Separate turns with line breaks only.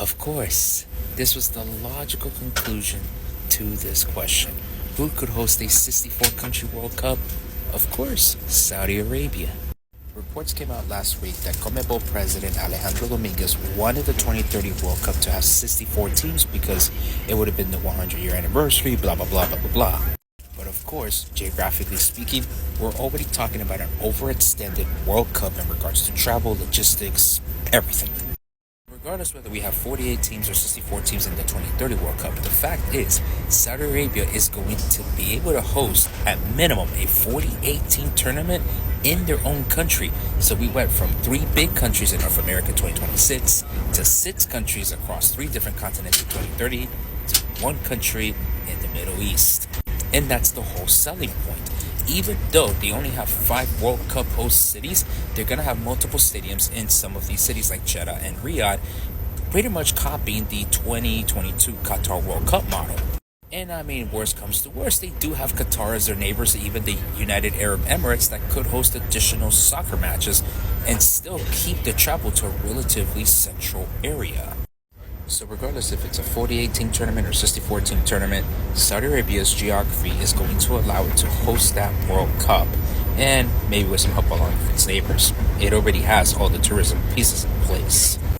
Of course, this was the logical conclusion to this question. Who could host a 64-country World Cup? Of course, Saudi Arabia. Reports came out last week that CONMEBOL president Alejandro Dominguez wanted the 2030 World Cup to have 64 teams because it would have been the 100-year anniversary, blah, blah, blah, blah, blah, blah. But of course, geographically speaking, we're already talking about an overextended World Cup in regards to travel, logistics, everything. Regardless whether we have 48 teams or 64 teams in the 2030 World Cup, the fact is Saudi Arabia is going to be able to host at minimum a 48-team tournament in their own country. So we went from 3 big countries in North America in 2026 to 6 countries across 3 different continents in 2030 to 1 country in the Middle East. And that's the whole selling point. Even though they only have 5 World Cup host cities, they're going to have multiple stadiums in some of these cities like Jeddah and Riyadh, pretty much copying the 2022 Qatar World Cup model. And I mean, worst comes to worst, they do have Qatar as their neighbors, even the United Arab Emirates, that could host additional soccer matches and still keep the travel to a relatively central area. So regardless if it's a 48-team tournament or 64-team tournament, Saudi Arabia's geography is going to allow it to host that World Cup, and maybe with some help along with its neighbors. It already has all the tourism pieces in place.